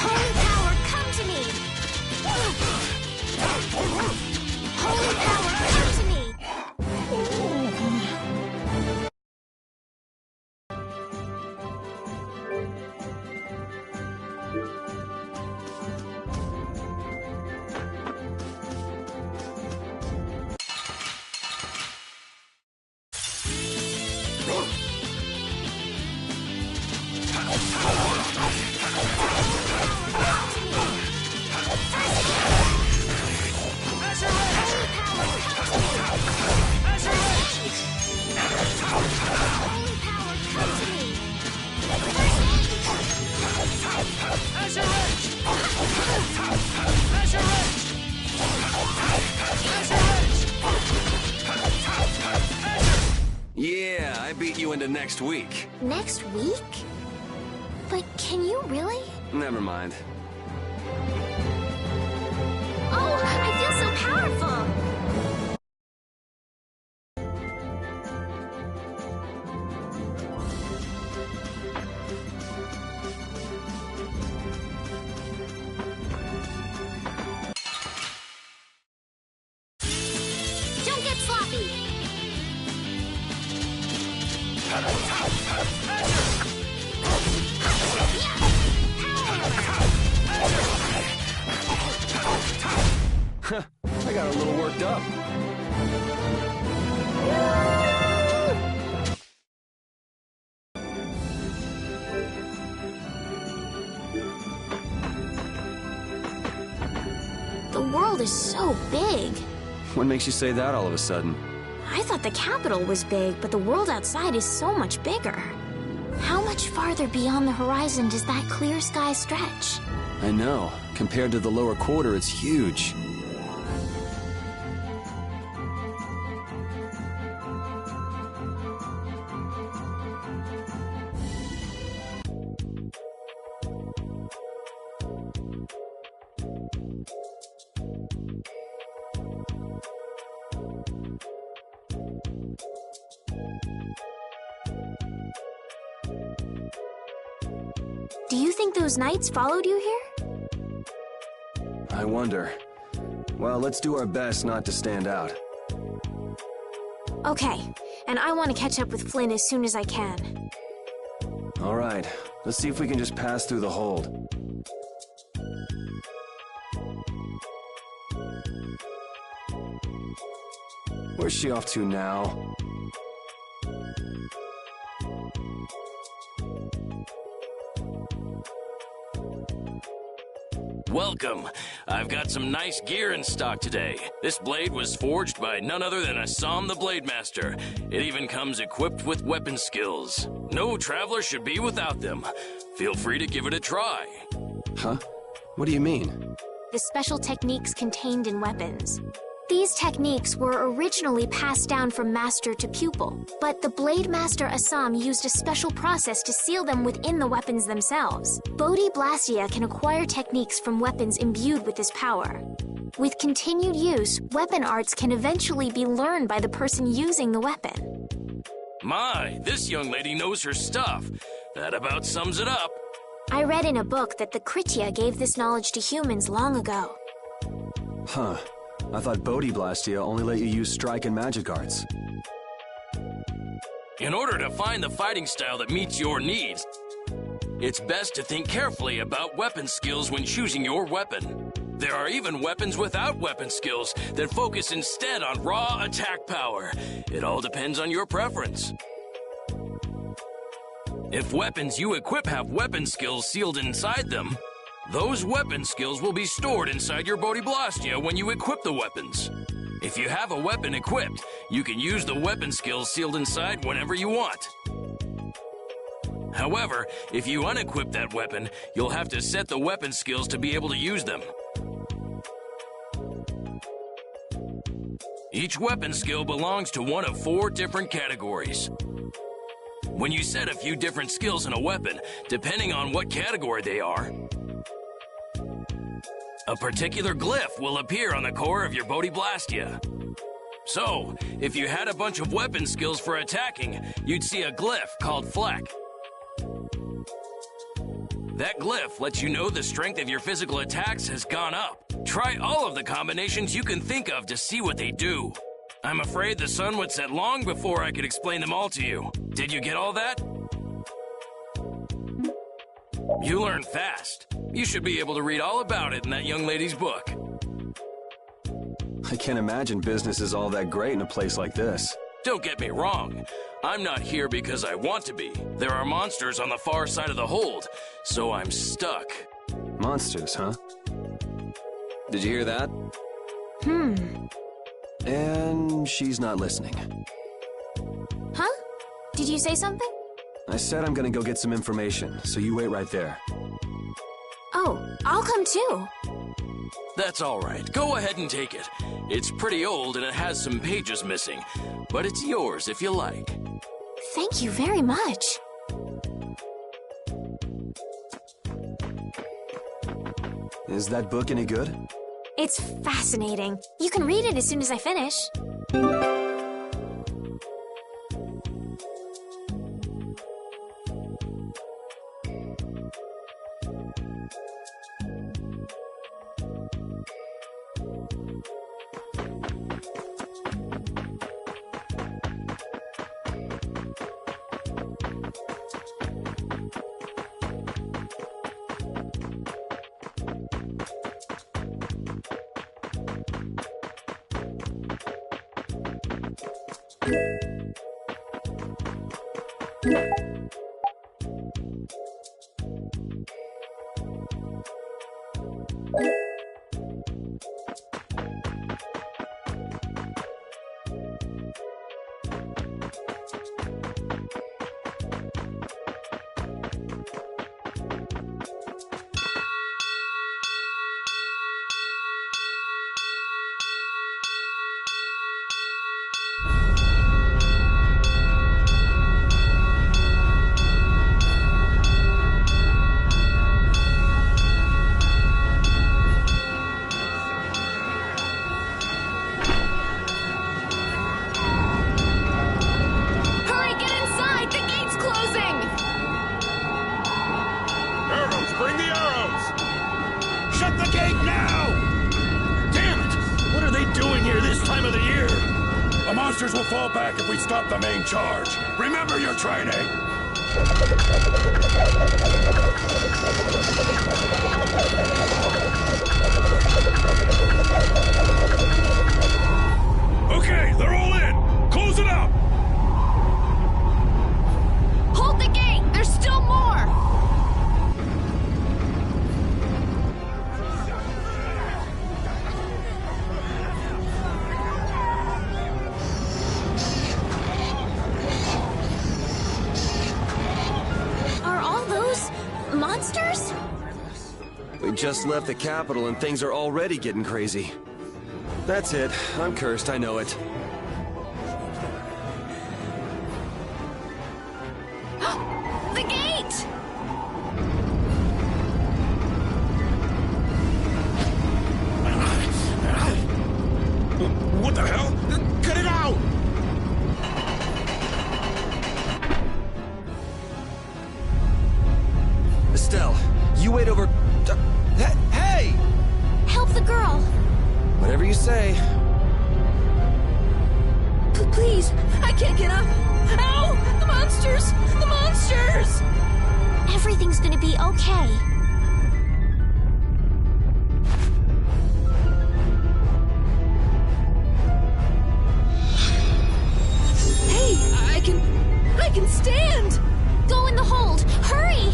Holy power, come to me! Holy power, come to me! Yeah, I beat you into next week. Next week? But can you really? Never mind. Oh, I feel so powerful! Don't get sloppy! I got a little worked up. The world is so big. What makes you say that all of a sudden? I thought the capital was big, but the world outside is so much bigger. How much farther beyond the horizon does that clear sky stretch? I know. Compared to the lower quarter, it's huge. Do you think those knights followed you here? I wonder. Well, let's do our best not to stand out. Okay, and I want to catch up with Flynn as soon as I can. All right, let's see if we can just pass through the hold. Where's she off to now? Welcome. I've got some nice gear in stock today. This blade was forged by none other than Assam the Blade Master. It even comes equipped with weapon skills. No traveler should be without them. Feel free to give it a try. Huh? What do you mean? The special techniques contained in weapons. These techniques were originally passed down from master to pupil, but the Blade Master Assam used a special process to seal them within the weapons themselves. Bodhi Blastia can acquire techniques from weapons imbued with this power. With continued use, weapon arts can eventually be learned by the person using the weapon. My, this young lady knows her stuff. That about sums it up. I read in a book that the Kritya gave this knowledge to humans long ago. Huh. I thought Bodhi Blastia only let you use strike and magic arts. In order to find the fighting style that meets your needs, it's best to think carefully about weapon skills when choosing your weapon. There are even weapons without weapon skills that focus instead on raw attack power. It all depends on your preference. If weapons you equip have weapon skills sealed inside them, those weapon skills will be stored inside your Bodhi Blastia when you equip the weapons. If you have a weapon equipped, you can use the weapon skills sealed inside whenever you want. However, if you unequip that weapon, you'll have to set the weapon skills to be able to use them. Each weapon skill belongs to one of 4 different categories. When you set a few different skills in a weapon, depending on what category they are, A particular glyph will appear on the core of your Bodhiblastia. So, if you had a bunch of weapon skills for attacking, you'd see a glyph called Fleck. That glyph lets you know the strength of your physical attacks has gone up. Try all of the combinations you can think of to see what they do. I'm afraid the sun would set long before I could explain them all to you. Did you get all that? You learn fast. You should be able to read all about it in that young lady's book. I can't imagine business is all that great in a place like this. Don't get me wrong. I'm not here because I want to be. There are monsters on the far side of the hold, so I'm stuck. Monsters, huh? Did you hear that? And she's not listening. Huh? Did you say something? I said I'm gonna go get some information, so you wait right there. Oh, I'll come too. That's all right. Go ahead and take it. It's pretty old and it has some pages missing, but it's yours if you like. Thank you very much. Is that book any good? It's fascinating. You can read it as soon as I finish. Will fall back if we stop the main charge. Remember your training! Okay, they're all in! Close it up! Hold the gate! There's still more! Monsters? We just left the capital and things are already getting crazy. That's it. I'm cursed, I know it. The gate! What the hell? Get it out! Estelle, you wait over... Hey! Help the girl! Whatever you say. Please, I can't get up! Ow! The monsters! The monsters! Everything's gonna be okay. Hey, I can stand! Go in the hold! Hurry!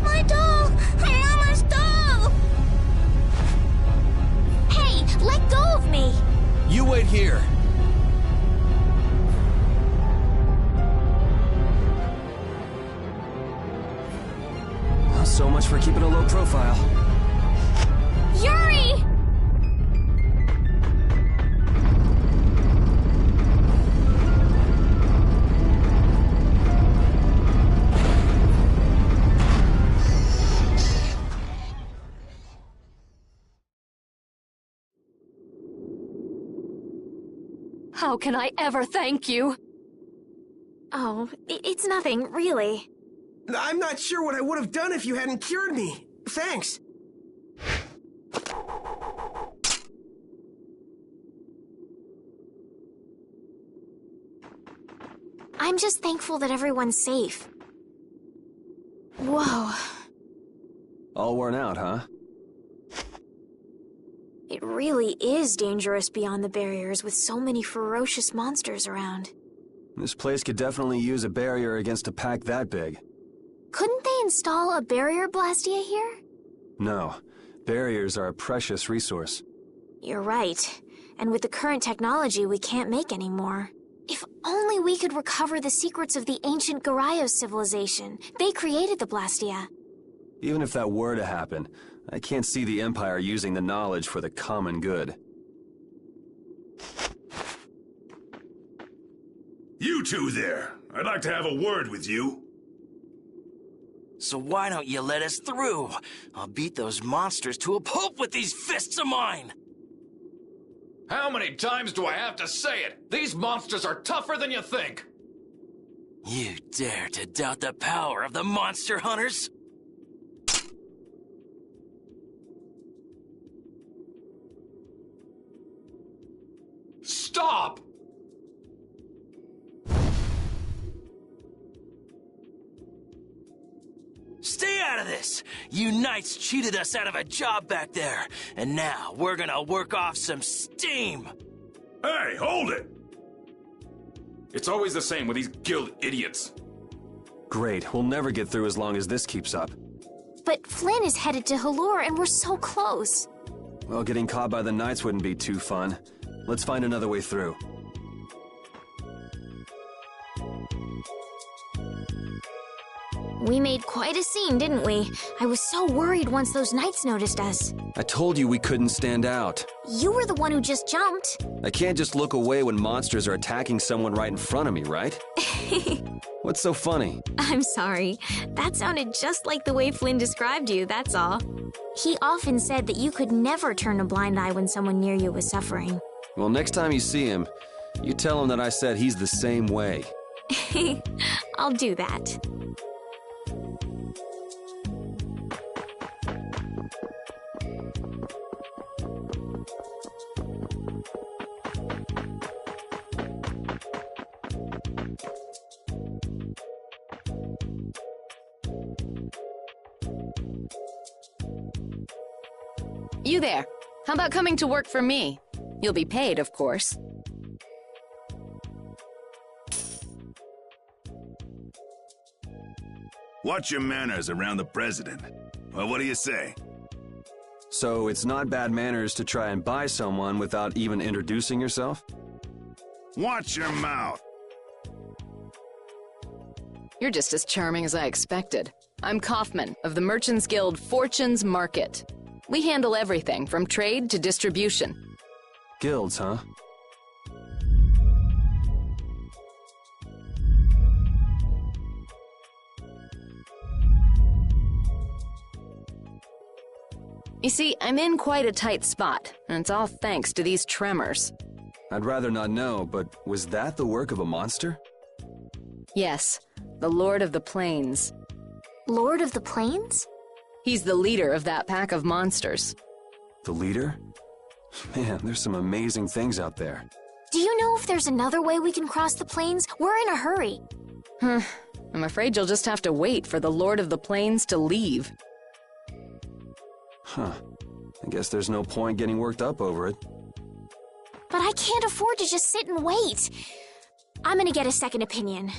My doll! Mama's doll! Hey, let go of me! You wait here. Well, so much for keeping a low profile. Yuri! How can I ever thank you? Oh, it's nothing, really. I'm not sure what I would have done if you hadn't cured me. Thanks. I'm just thankful that everyone's safe. Whoa. All worn out, huh? It really is dangerous beyond the barriers with so many ferocious monsters around. This place could definitely use a barrier against a pack that big. Couldn't they install a barrier blastia here? No. Barriers are a precious resource. You're right. And with the current technology, we can't make any more. If only we could recover the secrets of the ancient Garayos civilization. They created the blastia. Even if that were to happen, I can't see the Empire using the knowledge for the common good. You two there. I'd like to have a word with you. So why don't you let us through? I'll beat those monsters to a pulp with these fists of mine! How many times do I have to say it? These monsters are tougher than you think! You dare to doubt the power of the monster hunters? Stop! Stay out of this! You knights cheated us out of a job back there, and now we're gonna work off some steam! Hey, hold it! It's always the same with these guild idiots. Great, we'll never get through as long as this keeps up. But Flynn is headed to Halure and we're so close. Well, getting caught by the Knights wouldn't be too fun. Let's find another way through. We made quite a scene, didn't we? I was so worried once those Knights noticed us. I told you we couldn't stand out. You were the one who just jumped. I can't just look away when monsters are attacking someone right in front of me, right? What's so funny? I'm sorry. That sounded just like the way Flynn described you, that's all. He often said that you could never turn a blind eye when someone near you was suffering. Well, next time you see him, you tell him that I said he's the same way. I'll do that. You there. How about coming to work for me? You'll be paid, of course. Watch your manners around the president. Well, what do you say? So it's not bad manners to try and buy someone without even introducing yourself? Watch your mouth. You're just as charming as I expected. I'm Kaufman of the Merchants Guild Fortune's Market. We handle everything from trade to distribution. Guilds, huh? You see, I'm in quite a tight spot, and it's all thanks to these tremors. I'd rather not know, but was that the work of a monster? Yes, the Lord of the Plains. Lord of the Plains? He's the leader of that pack of monsters. The leader? Man, there's some amazing things out there. Do you know if there's another way we can cross the plains? We're in a hurry. I'm afraid you'll just have to wait for the Lord of the Plains to leave. Huh. I guess there's no point getting worked up over it. But I can't afford to just sit and wait. I'm gonna get a second opinion.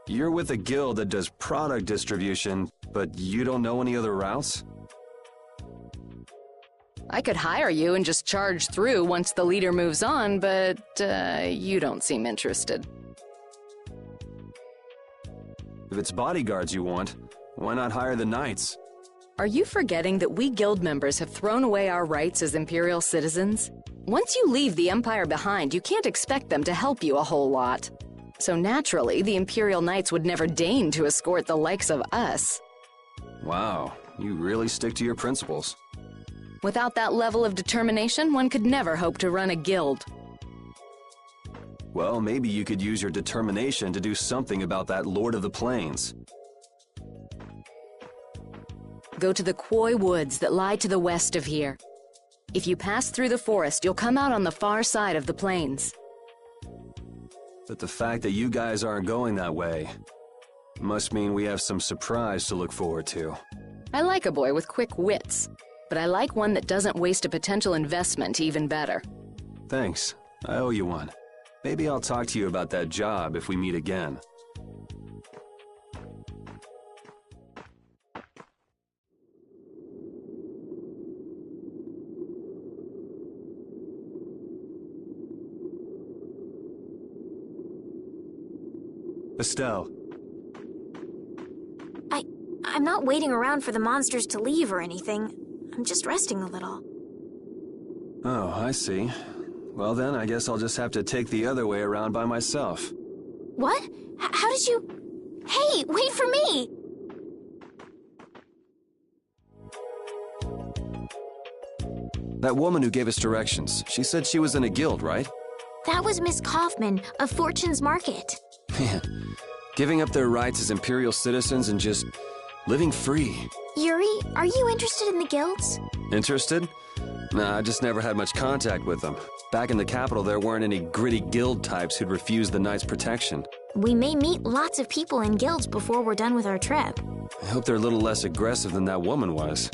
You're with a guild that does product distribution, but you don't know any other routes? I could hire you and just charge through once the leader moves on, but you don't seem interested. If it's bodyguards you want, why not hire the knights? Are you forgetting that we guild members have thrown away our rights as Imperial citizens? Once you leave the Empire behind, you can't expect them to help you a whole lot. So naturally, the Imperial Knights would never deign to escort the likes of us. Wow, You really stick to your principles. Without that level of determination, one could never hope to run a guild. Well, maybe you could use your determination to do something about that Lord of the Plains. Go to the Koi Woods that lie to the west of here. If you pass through the forest, you'll come out on the far side of the plains. But the fact that you guys aren't going that way must mean we have some surprise to look forward to. I like a boy with quick wits, but I like one that doesn't waste a potential investment even better. Thanks. I owe you one. Maybe I'll talk to you about that job if we meet again. Estelle. I'm not waiting around for the monsters to leave or anything. I'm just resting a little. Oh, I see. Well then, I guess I'll just have to take the other way around by myself. What? How did you... Hey, wait for me! That woman who gave us directions, she said she was in a guild, right? That was Miss Kaufman of Fortune's Market. Giving up their rights as Imperial citizens and just living free. Yuri, are you interested in the guilds? Interested? Nah, I just never had much contact with them. Back in the capital, there weren't any gritty guild types who'd refuse the Knight's protection. We may meet lots of people in guilds before we're done with our trip. I hope they're a little less aggressive than that woman was.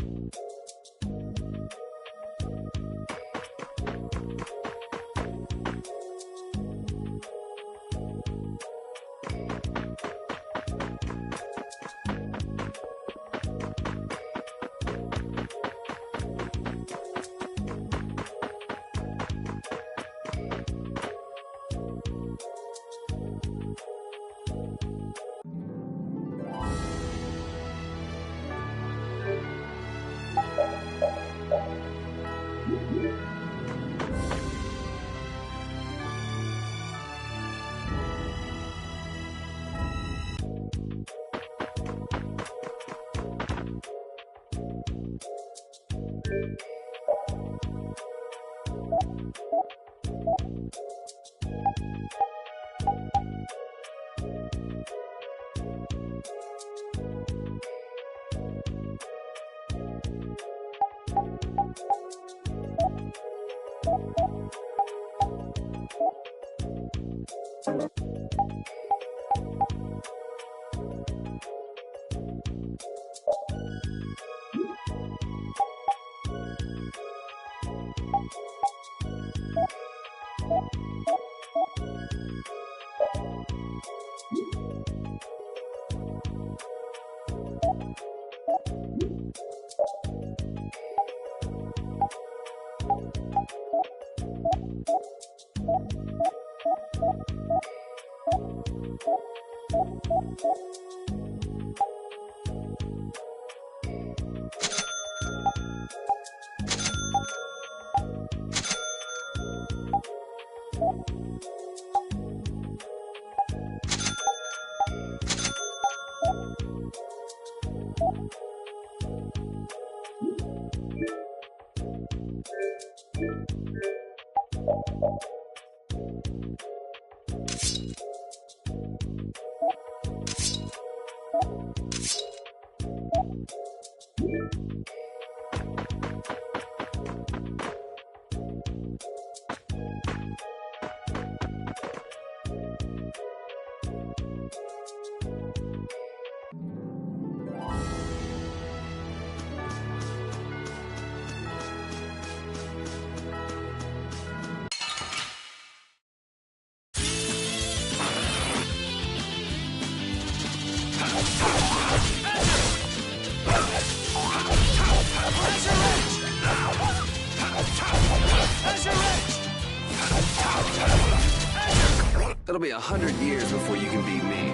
It'll be 100 years before you can beat me.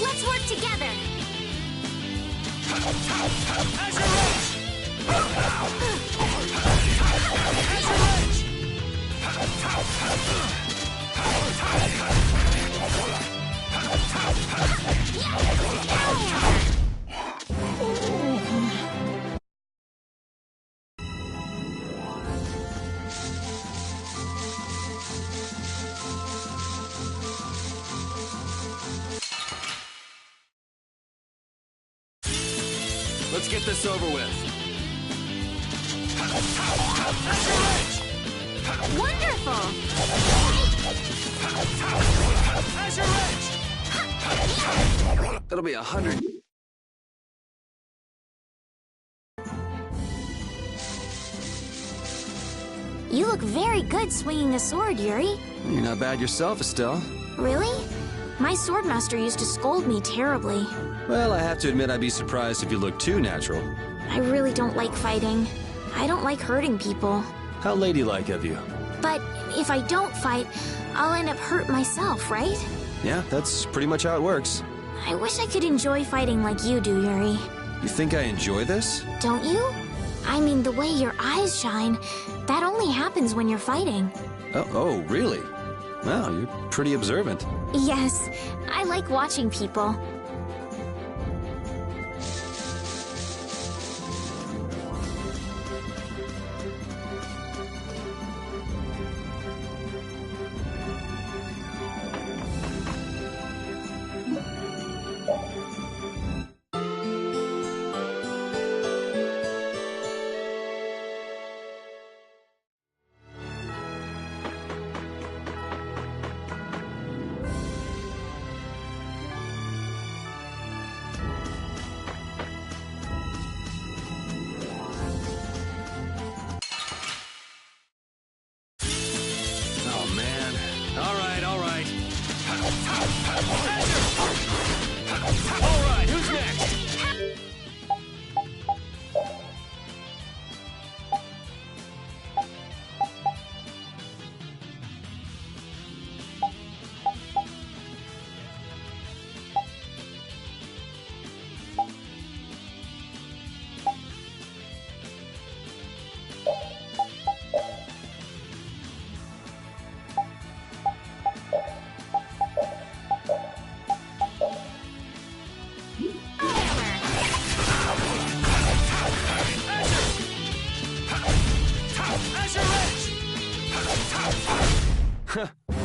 Let's work together! let's get this over with. Wonderful! That'll be 100. You look very good swinging a sword, Yuri. You're not bad yourself, Estelle. Really? My swordmaster used to scold me terribly. Well, I have to admit I'd be surprised if you looked too natural. I really don't like fighting. I don't like hurting people. How ladylike of you. But if I don't fight, I'll end up hurt myself, right? Yeah, that's pretty much how it works. I wish I could enjoy fighting like you do, Yuri. You think I enjoy this? Don't you? I mean, the way your eyes shine, that only happens when you're fighting. Oh, really? Wow, you're pretty observant. Yes, I like watching people. Oh, man. All right. All right, who's next?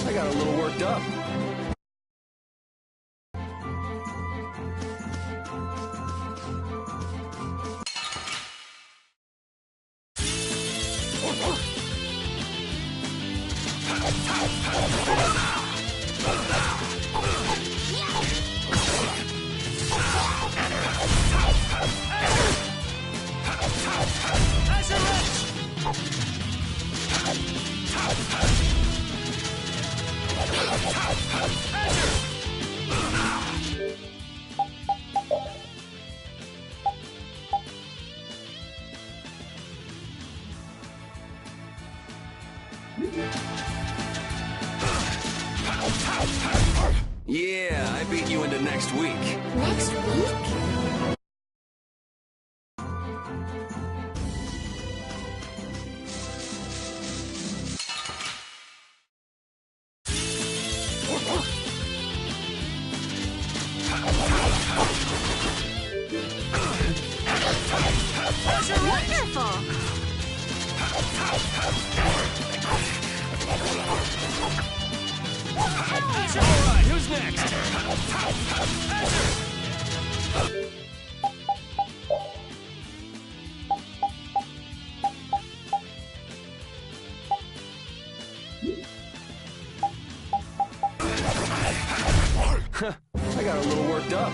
I got a little worked up. Yeah, I beat you into next week. Next week? Wonderful! All right, who's next? I got a little worked up.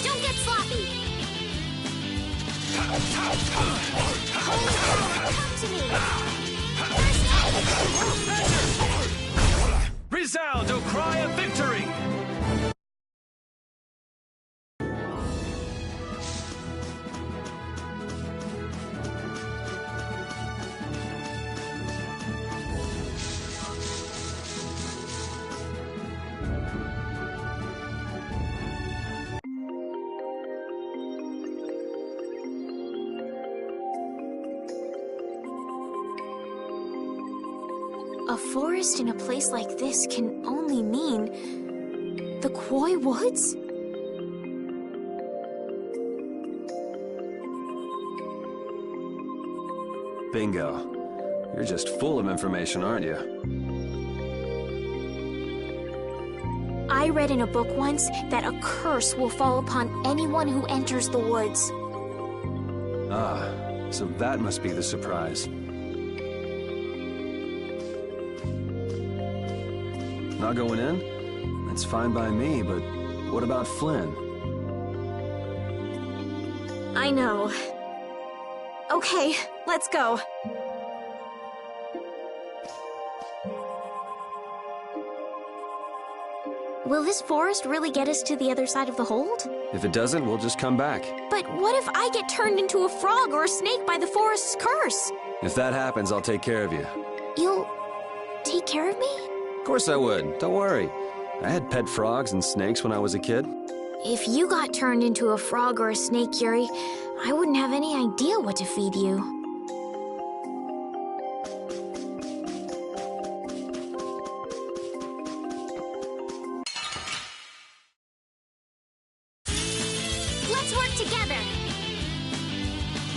Don't get sloppy! Holy power, come to me! First aid! Resound, O cry of victory! A forest in a place like this can only mean the Koi Woods? Bingo. You're just full of information, aren't you? I read in a book once that a curse will fall upon anyone who enters the woods. Ah, so that must be the surprise. Not going in? That's fine by me, but what about Flynn? I know. Okay, let's go. Will this forest really get us to the other side of the hold? If it doesn't, we'll just come back. But what if I get turned into a frog or a snake by the forest's curse? If that happens, I'll take care of you. You'll take care of me? Of course I would. Don't worry. I had pet frogs and snakes when I was a kid. If you got turned into a frog or a snake, Yuri, I wouldn't have any idea what to feed you. Let's work together.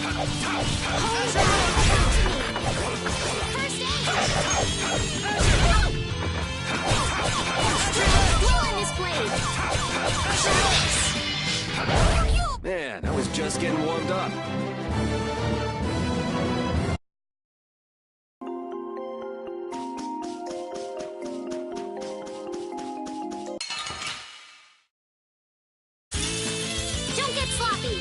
Hold on, come to me. First aid. Blow in this blade. Man, I was just getting warmed up. Don't get sloppy.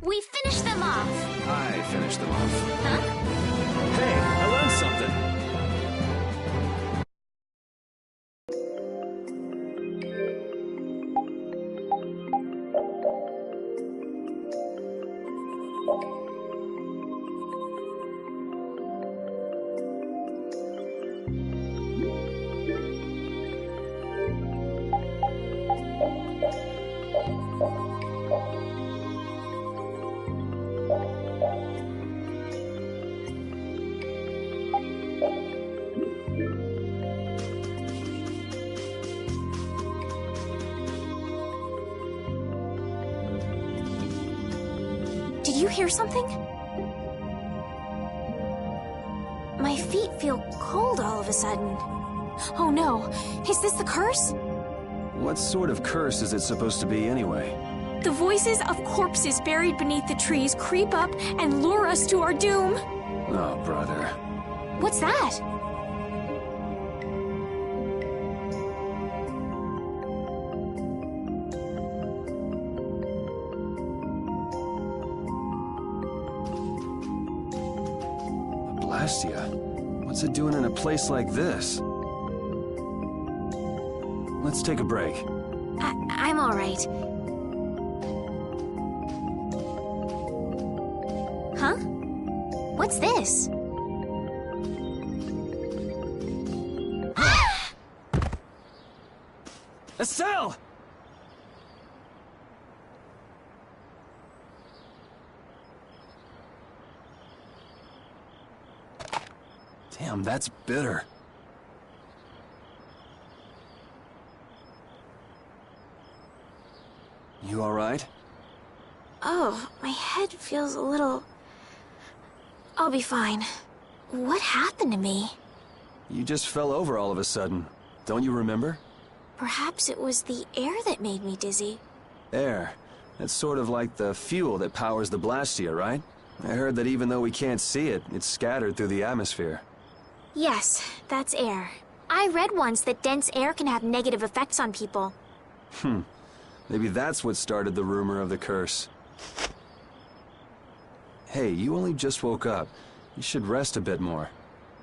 We finished them off. I finished them off. Huh? Hey, I learned something. Did you hear something? My feet feel cold all of a sudden. Oh no, is this the curse? What sort of curse is it supposed to be anyway? The voices of corpses buried beneath the trees creep up and lure us to our doom. Oh, brother. What's that? Blastia? What's it doing in a place like this? Let's take a break. I'm all right. Huh? What's this? A cell! Damn, that's bitter. You all right? Oh, my head feels a little... I'll be fine. What happened to me? You just fell over all of a sudden. Don't you remember? Perhaps it was the air that made me dizzy. Air. That's sort of like the fuel that powers the Blastia, right? I heard that even though we can't see it, it's scattered through the atmosphere. Yes, that's air. I read once that dense air can have negative effects on people. Maybe that's what started the rumor of the curse. Hey, you only just woke up. You should rest a bit more.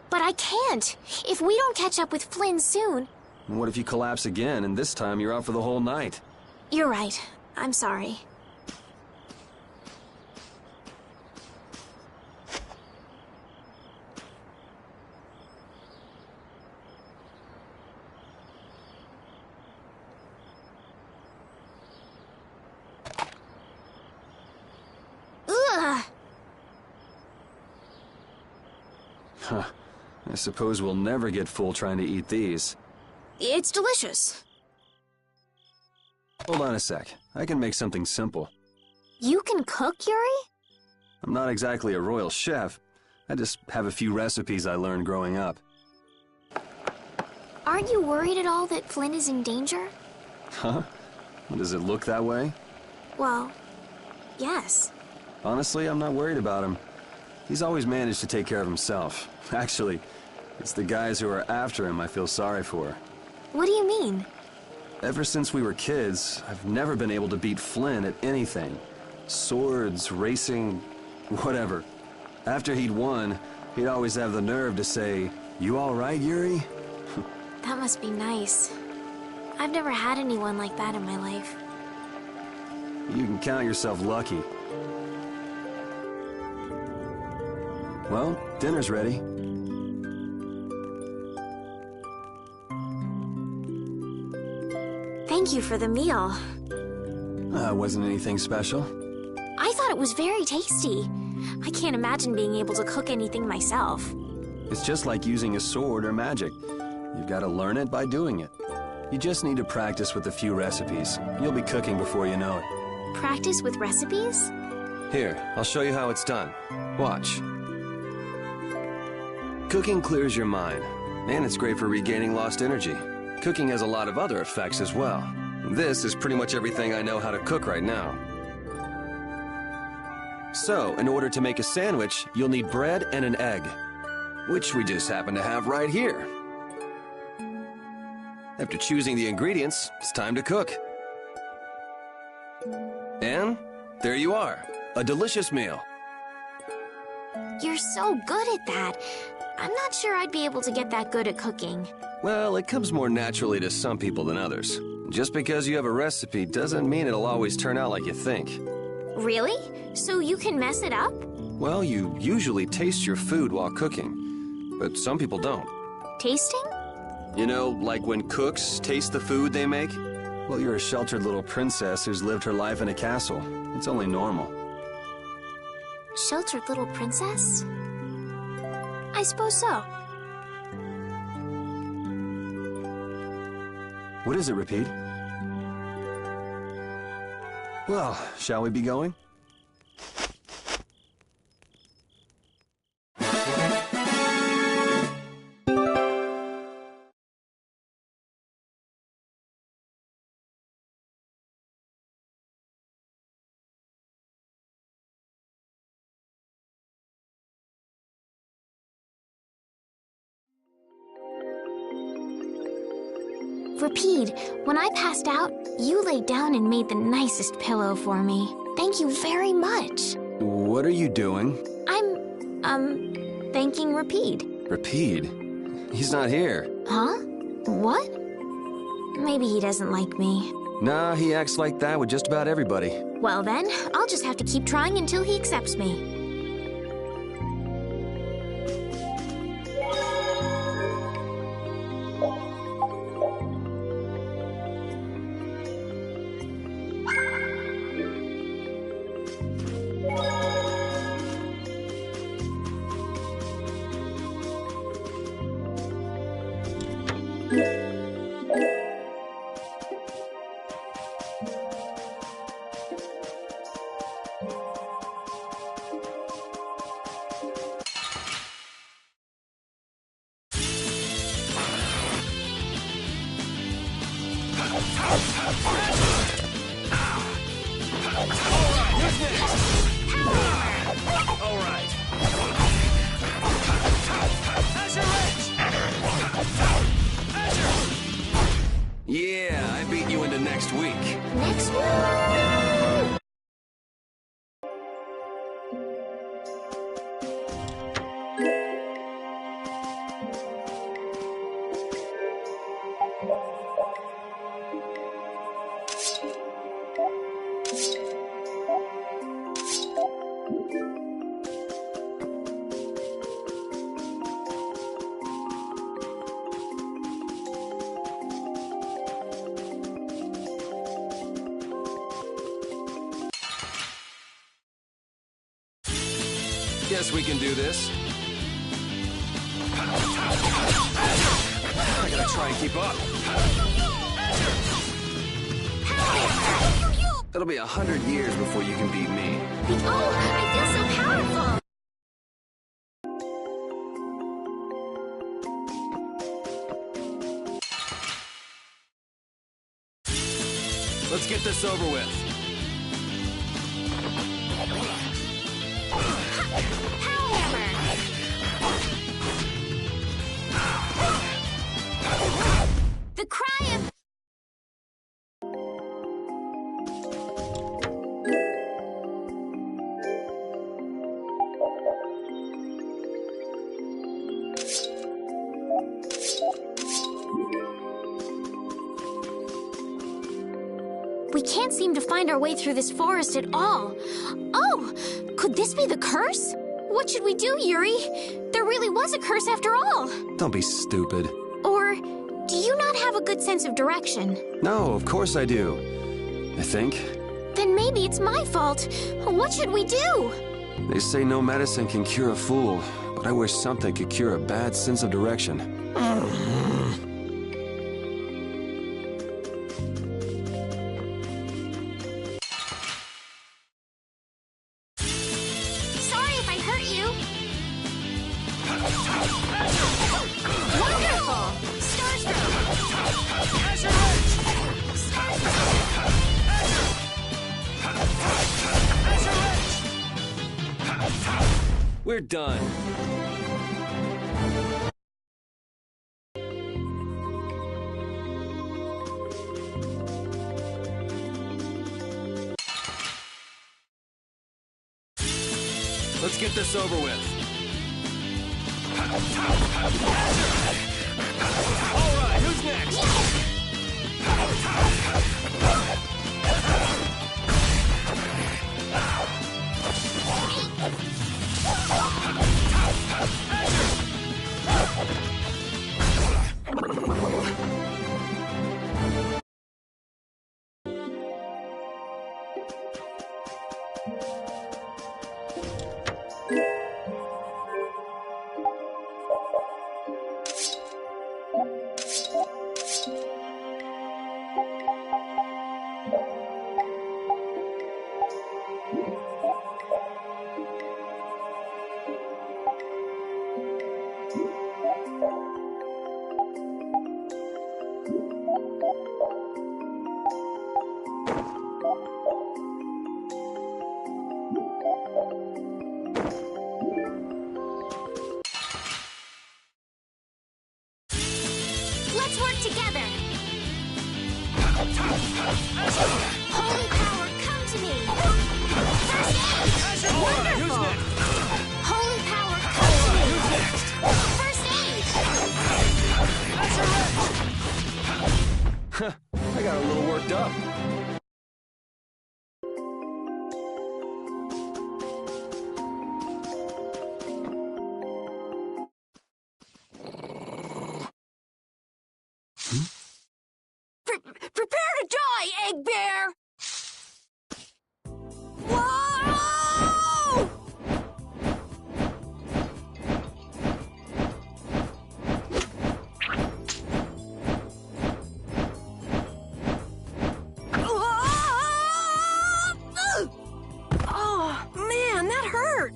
But I can't! If we don't catch up with Flynn soon... And what if you collapse again, and this time you're out for the whole night? You're right. I'm sorry. Ugh! Huh. I suppose we'll never get full trying to eat these. It's delicious. Hold on a sec. I can make something simple. You can cook, Yuri? I'm not exactly a royal chef. I just have a few recipes I learned growing up. Aren't you worried at all that Flynn is in danger? Huh? Does it look that way? Well, yes. Honestly, I'm not worried about him. He's always managed to take care of himself. Actually, it's the guys who are after him I feel sorry for. What do you mean? Ever since we were kids, I've never been able to beat Flynn at anything. Swords, racing, whatever. After he'd won, he'd always have the nerve to say, "You all right, Yuri?" That must be nice. I've never had anyone like that in my life. You can count yourself lucky. Well, dinner's ready. Thank you for the meal. Wasn't anything special. I thought it was very tasty. I can't imagine being able to cook anything myself. It's just like using a sword or magic. You've got to learn it by doing it. You just need to practice with a few recipes. You'll be cooking before you know it. Practice with recipes? Here, I'll show you how it's done. Watch. Cooking clears your mind, and it's great for regaining lost energy. Cooking has a lot of other effects as well. This is pretty much everything I know how to cook right now. So, in order to make a sandwich, you'll need bread and an egg, which we just happen to have right here. After choosing the ingredients, it's time to cook. And there you are, a delicious meal. You're so good at that. I'm not sure I'd be able to get that good at cooking. Well, it comes more naturally to some people than others. Just because you have a recipe doesn't mean it'll always turn out like you think. Really? So you can mess it up? Well, you usually taste your food while cooking, but some people don't. Tasting? You know, like when cooks taste the food they make? Well, you're a sheltered little princess who's lived her life in a castle. It's only normal. Sheltered little princess? I suppose so. What is it, Repeat? Well, shall we be going? Repeat, when I passed out, you laid down and made the nicest pillow for me. Thank you very much. What are you doing? I'm thanking Rapide. Rapide? He's not here. Huh? What? Maybe he doesn't like me. Nah, he acts like that with just about everybody. Well then, I'll just have to keep trying until he accepts me. Yeah, I beat you into next week. Next week? Guess we can do this. I gotta try and keep up. It'll be 100 years before you can beat me. Oh, I feel so powerful! Let's get this over with. The cry of... We can't seem to find our way through this forest at all. Oh, could this be the curse? What should we do, Yuri? There really was a curse after all. Don't be stupid. Or do you not have a good sense of direction? No, of course I do. I think. Then maybe it's my fault. What should we do? They say no medicine can cure a fool, but I wish something could cure a bad sense of direction. Sorry if I hurt you. Wonderful! Starstroke! Azure Edge! We're done. Let's get this over with. All right, who's next? Let's work together. Holy power, come to me. First aid. Wonderful. Holy power, come to me. that hurt?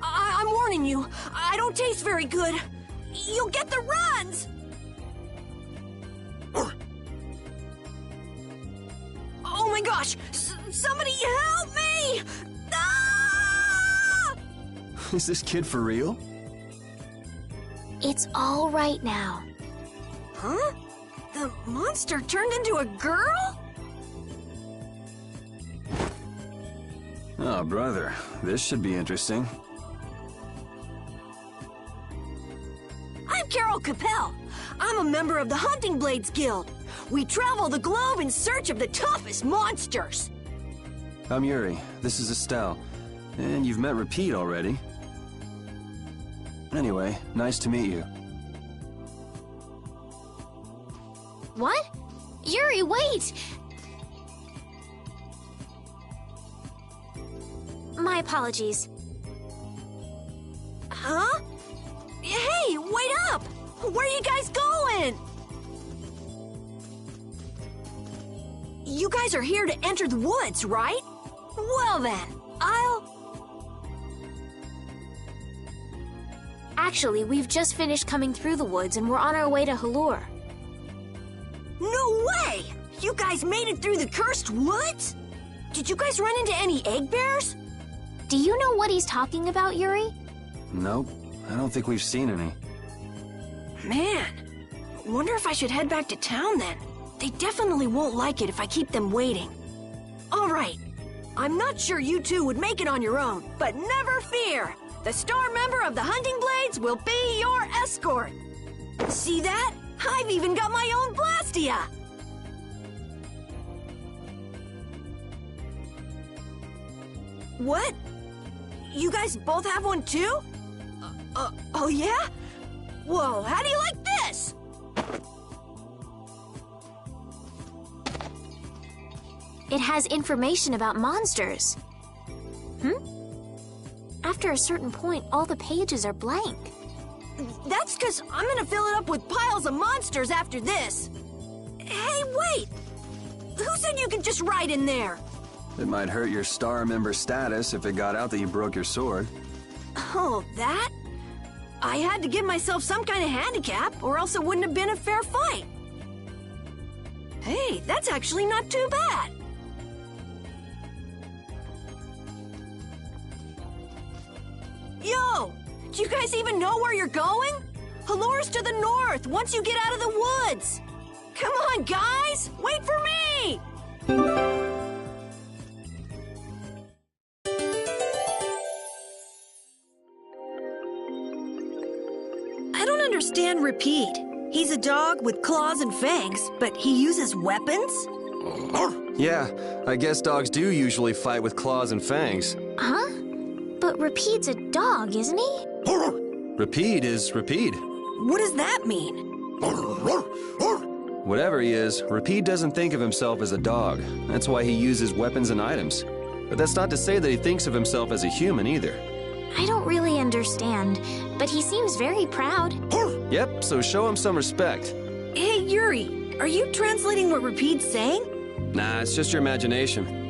Ah! I'm warning you, I don't taste very good. You'll get the runs! Oh my gosh! Somebody help me! Ah! Is this kid for real? It's all right now. Huh? The monster turned into a girl? Oh, brother. This should be interesting. I'm Carol Capel. I'm a member of the Hunting Blades Guild. We travel the globe in search of the toughest monsters. I'm Yuri. This is Estelle. And you've met Repeat already. Anyway, nice to meet you. What? Yuri, wait! My apologies. Huh? Hey, wait up! Where are you guys going? You guys are here to enter the woods, right? Well then, Actually, we've just finished coming through the woods and we're on our way to Halure. No way! You guys made it through the cursed woods? Did you guys run into any egg bears? Do you know what he's talking about, Yuri? Nope. I don't think we've seen any. Man, wonder if I should head back to town then. They definitely won't like it if I keep them waiting. All right, I'm not sure you two would make it on your own, but never fear. The star member of the Hunting Blades will be your escort. See that? I've even got my own Blastia. What? You guys both have one too? Oh yeah? Whoa, how do you like this? It has information about monsters. After a certain point, all the pages are blank. That's because I'm gonna fill it up with piles of monsters after this. Hey, wait! Who said you could just write in there? It might hurt your star member status if it got out that you broke your sword. Oh, that? I had to give myself some kind of handicap, or else it wouldn't have been a fair fight. Hey, that's actually not too bad. Yo! Do you guys even know where you're going? Halure's to the north, once you get out of the woods. Come on, guys! Wait for me! I don't understand Repeat. He's a dog with claws and fangs, but he uses weapons? Yeah, I guess dogs do usually fight with claws and fangs. Huh? But Repeat's a dog, isn't he? Repeat is Repeat. What does that mean? Whatever he is, Repeat doesn't think of himself as a dog. That's why he uses weapons and items. But that's not to say that he thinks of himself as a human either. I don't really understand, but he seems very proud. Yep, so show him some respect. Hey, Yuri, are you translating what Repeat's saying? Nah, it's just your imagination.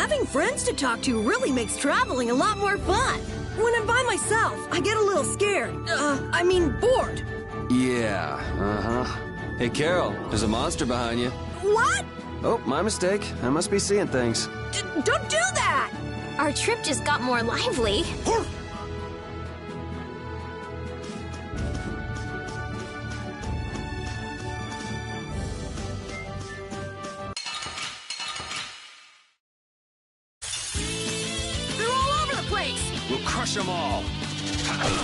Having friends to talk to really makes traveling a lot more fun. When I'm by myself, I get a little scared. Bored. Yeah, uh-huh. Hey, Carol, there's a monster behind you. What? Oh, my mistake. I must be seeing things. Don't do that! Our trip just got more lively. They're all over the place! We'll crush them all. Holy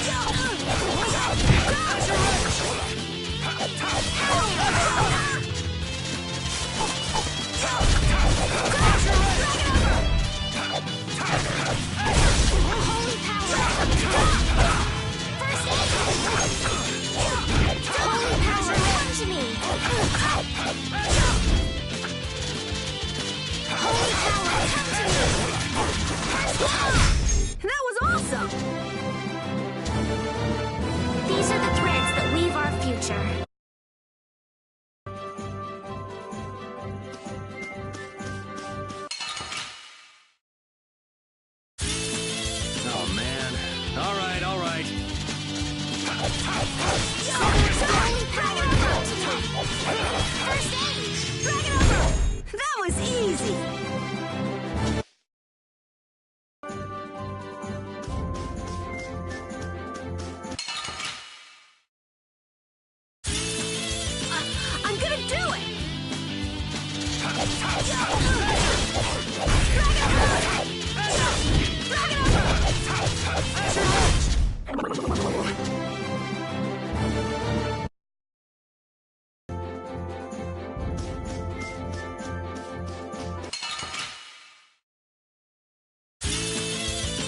power! First aid! Holy power, come to me! Holy power, come to me! That was awesome! These are the threads that weave our future. Oh, man. All right, all right. Holy power, come to me! First aid! Drag it over! That was easy! I'm gonna do it!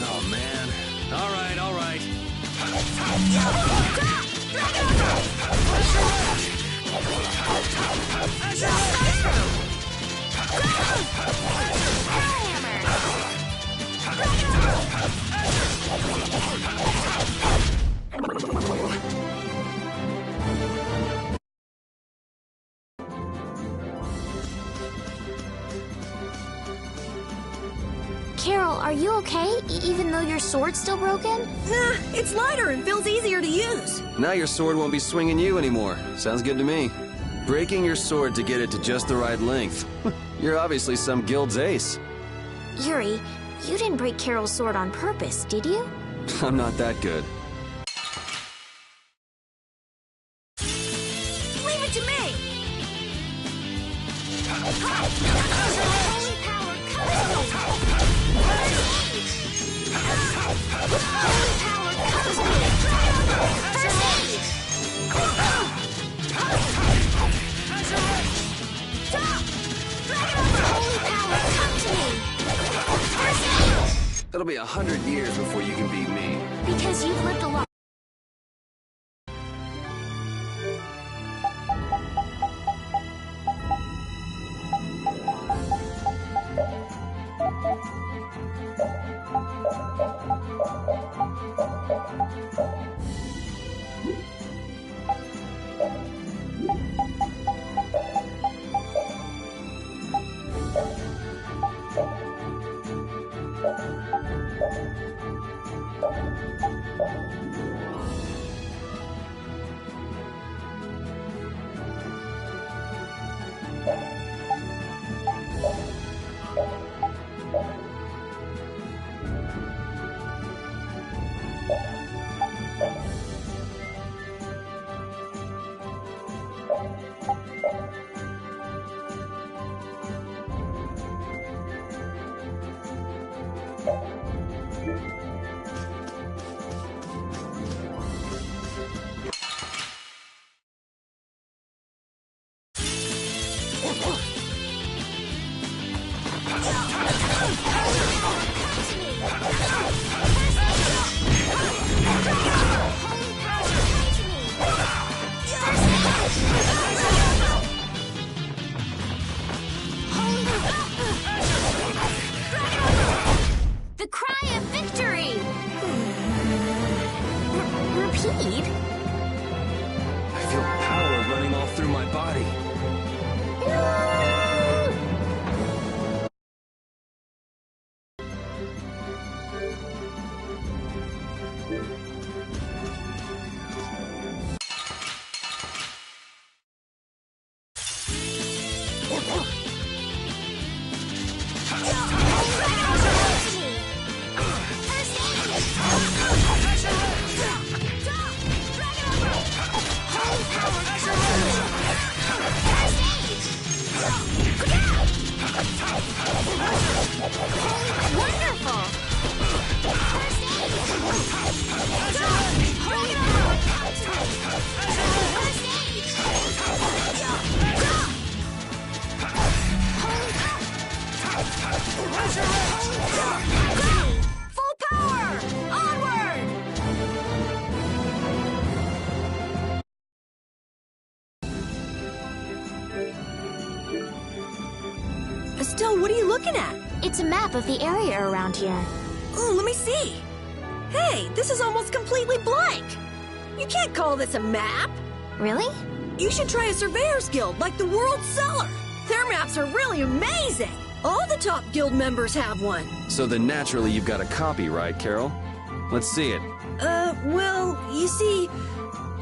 Oh, man. All right, all right. Carol, are you okay? Even though your sword's still broken? Nah, it's lighter and feels easier to use. Now your sword won't be swinging you anymore. Sounds good to me. Breaking your sword to get it to just the right length. You're obviously some guild's ace. Yuri, you didn't break Carol's sword on purpose, did you? I'm not that good. Leave it to me! Holy power, come to me! Holy power, come to me! First aid! Holy power, come to me! First aid! It'll be 100 years before you can beat me. Because you've lived a long The cry of victory! Repeat? I feel power running all through my body. No! looking at? It's a map of the area around here. Ooh, let me see. Hey, this is almost completely blank. You can't call this a map. Really? You should try a surveyor's guild like the World Cellar. Their maps are really amazing. All the top guild members have one. So then naturally you've got a copy, right, Carol? Let's see it. Well, you see,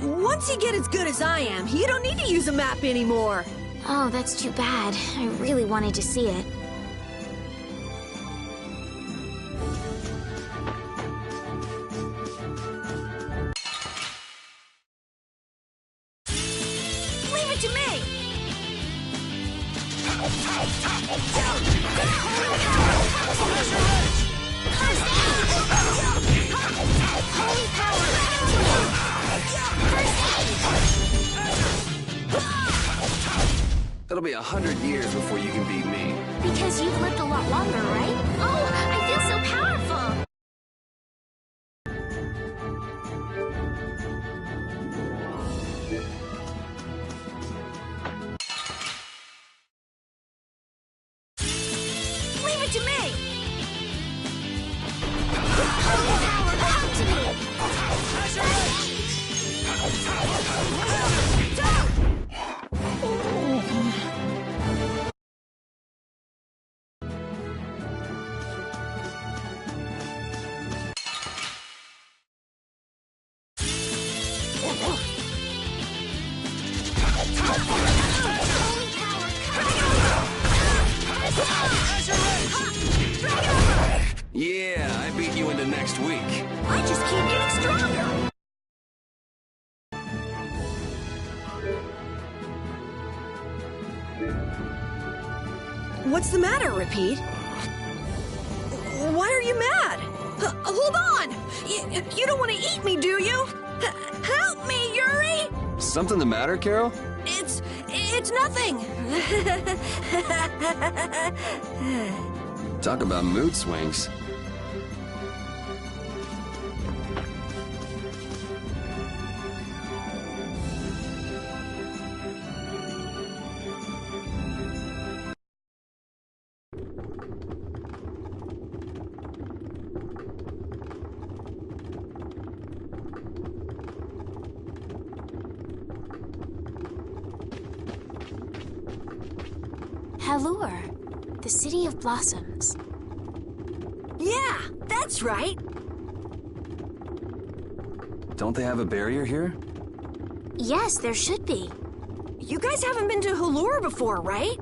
once you get as good as I am, you don't need to use a map anymore. Oh, that's too bad. I really wanted to see it. Leave it to me. Holy power! It'll be 100 years before you can beat me. Because you've lived a lot longer, right? Oh, I feel so powerful! Leave it to me. Holy power, come to me! Yeah, I beat you into next week. I just keep getting stronger. What's the matter, Repeat? Why are you mad? Hold on! You don't want to eat me, do you? Help me, Yuri! Something the matter, Carol? It's nothing. Talk about mood swings. Halure, the City of Blossoms. Yeah, that's right. Don't they have a barrier here? Yes, there should be. You guys haven't been to Halure before, right?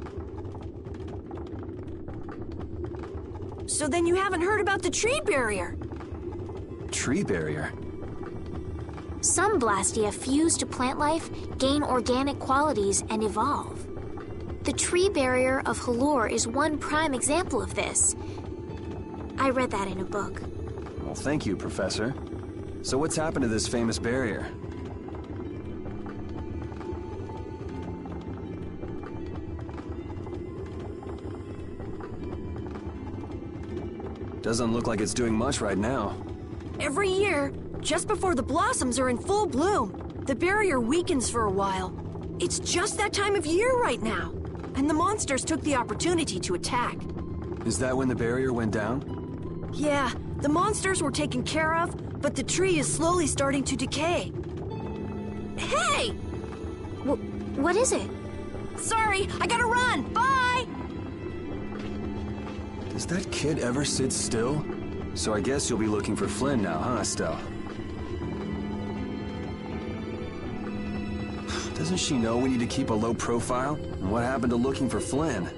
So then you haven't heard about the tree barrier. Tree barrier? Some Blastia fuse to plant life, gain organic qualities, and evolve. The tree barrier of Halure is one prime example of this. I read that in a book. Well, thank you, Professor. So what's happened to this famous barrier? Doesn't look like it's doing much right now. Every year, just before the blossoms are in full bloom, the barrier weakens for a while. It's just that time of year right now, and the monsters took the opportunity to attack. Is that when the barrier went down? Yeah, the monsters were taken care of, but the tree is slowly starting to decay. Hey! What is it? Sorry, I gotta run! Bye! Does that kid ever sit still? So I guess you'll be looking for Flynn now, huh, Estelle? Doesn't she know we need to keep a low profile? And what happened to looking for Flynn?